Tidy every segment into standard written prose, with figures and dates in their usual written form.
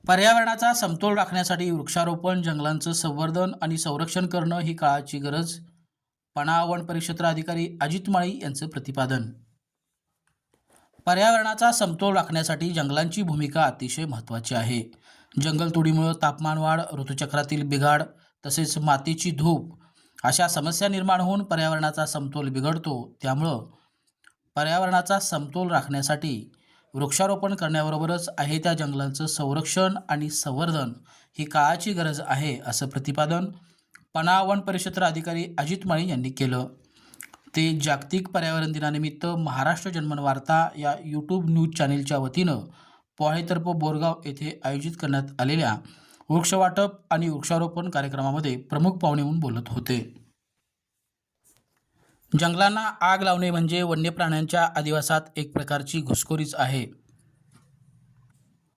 पर्यावरणाचा समतोल राखण्यासाठी वृक्षारोपण, जंगलांचं संवर्धन आणि संरक्षण करणं ही काळाची गरज. पणा वन परिक्षेत्र अधिकारी अजित माळी यांचं प्रतिपादन. पर्यावरणाचा समतोल राखण्यासाठी जंगलांची भूमिका अतिशय महत्त्वाची आहे. जंगलतोडीमुळे तापमान वाढ, ऋतुचक्रातील बिघाड तसेच मातीची धूप अशा समस्या निर्माण होऊन पर्यावरणाचा समतोल बिघडतो. त्यामुळं पर्यावरणाचा समतोल राखण्यासाठी वृक्षारोपण करण्याबरोबरच आहे त्या जंगलांचं संरक्षण आणि संवर्धन ही काळाची गरज आहे, असं प्रतिपादन पणा वन परिक्षेत्र अधिकारी अजित माळी यांनी केलं. ते जागतिक पर्यावरण दिनानिमित्त महाराष्ट्र जनमन वार्ता या यूट्यूब न्यूज चॅनेलच्या वतीनं पोहाळेतर्फ बोरगाव येथे आयोजित करण्यात आलेल्या वृक्षवाटप आणि वृक्षारोपण कार्यक्रमामध्ये प्रमुख पाहुणे म्हणून बोलत होते. जंगलांना आग लावणे म्हणजे वन्य प्राण्यांच्या अधिवासात एक प्रकारची घुसखोरीच आहे.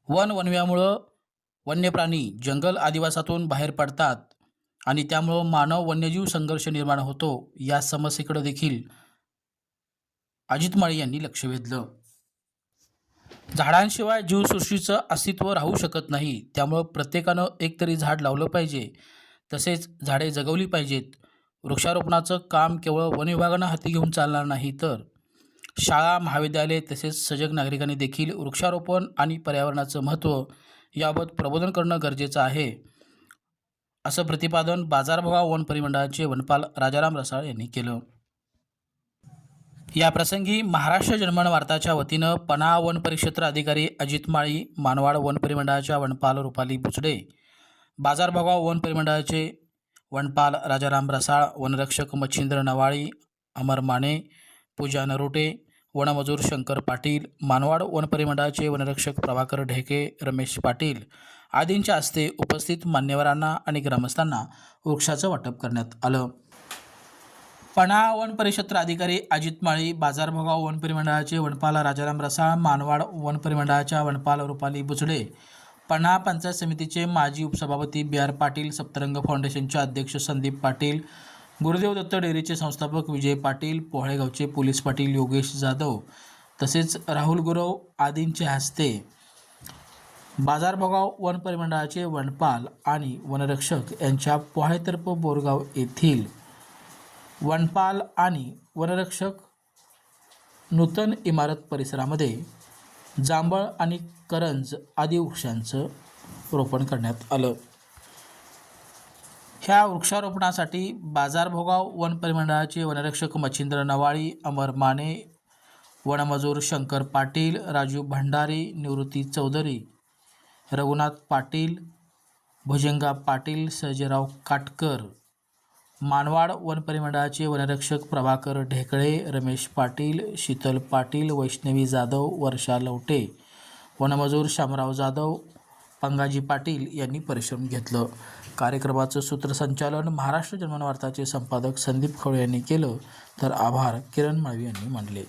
वनव्यामुळं वन्य प्राणी जंगल अधिवासातून बाहेर पडतात आणि त्यामुळं मानव वन्यजीव संघर्ष निर्माण होतो. या समस्येकडे देखील अजित माळी यांनी लक्ष वेधलं. झाडांशिवाय जीवसृष्टीचं अस्तित्व राहू शकत नाही. त्यामुळं प्रत्येकानं एकतरी झाड लावलं पाहिजे, तसेच झाडे जगवली पाहिजेत. वृक्षारोपणाचं काम केवळ वन विभागानं हाती घेऊन चालणार नाही, तर शाळा, महाविद्यालय तसेच सजग नागरिकांनी देखील वृक्षारोपण आणि पर्यावरणाचं महत्त्व याबाबत प्रबोधन करणं गरजेचं आहे, असं प्रतिपादन बाजारभाव वन परिमंडळाचे वनपाल राजाराम रसाळ यांनी केलं. या प्रसंगी महाराष्ट्र जनमन वार्ताच्या वतीनं पणा वन परिक्षेत्र अधिकारी अजित माळी, मानवाड वन परिमंडळाच्या वनपाल रुपाली बुचडे, बाजारभाव वन परिमंडळाचे वनपाल राजाराम रसाळ, वनरक्षक मच्छिंद्र नवाळी, अमर माने, पूजा नरोटे, वनमजूर शंकर पाटील, मानवाड वन परिमंडळाचे वनरक्षक प्रभाकर ढेके, रमेश पाटील आदींच्या हस्ते उपस्थित मान्यवरांना आणि ग्रामस्थांना वृक्षाचं वाटप करण्यात आलं. पणा वन परिक्षेत्र अधिकारी अजित माळी, बाजारभाव वन परिमंडळाचे वनपाल राजाराम रसाळ, मानवाड वन परिमंडळाच्या वनपाल रुपाली बुचडे, पणा पंचायत समितीचे माजी उपसभापती बी आर पाटील, सप्तरंग फाउंडेशनचे अध्यक्ष संदीप पाटील, गुरुदेव दत्त डेअरीचे संस्थापक विजय पाटील, पोहळेगावचे पोलीस पाटील योगेश जाधव तसेच राहुल गुरव आदींच्या हस्ते बाजारभाव वन परिमंडळाचे वनपाल आणि वनरक्षक यांच्या पोहळेतर्फ बोरगाव येथील वनपाल आणि वनरक्षक नूतन इमारत परिसरामध्ये जांभळ आणि करंज आदी वृक्षांचं रोपण करण्यात आलं. ह्या वृक्षारोपणासाठी बाजारभाव वन परिमंडळाचे वनरक्षक मच्छिंद्र नवाळी, अमर माने, वनमजूर शंकर पाटील, राजू भंडारी, निवृत्ती चौधरी, रघुनाथ पाटील, भुजंगा पाटील, सर्जेराव काटकर, मानवाड वन परिमंडळाचे वनरक्षक प्रभाकर ढेकळे, रमेश पाटील, शीतल पाटील, वैष्णवी जाधव, वर्षा लवटे, वनमजूर शामराव जाधव, पंगाजी पाटील यांनी परिश्रम घेतलं. कार्यक्रमाचं सूत्रसंचालन महाराष्ट्र जनमन वार्ताचे संपादक संदीप खवळे यांनी केलं, तर आभार किरण माळवी यांनी मानले.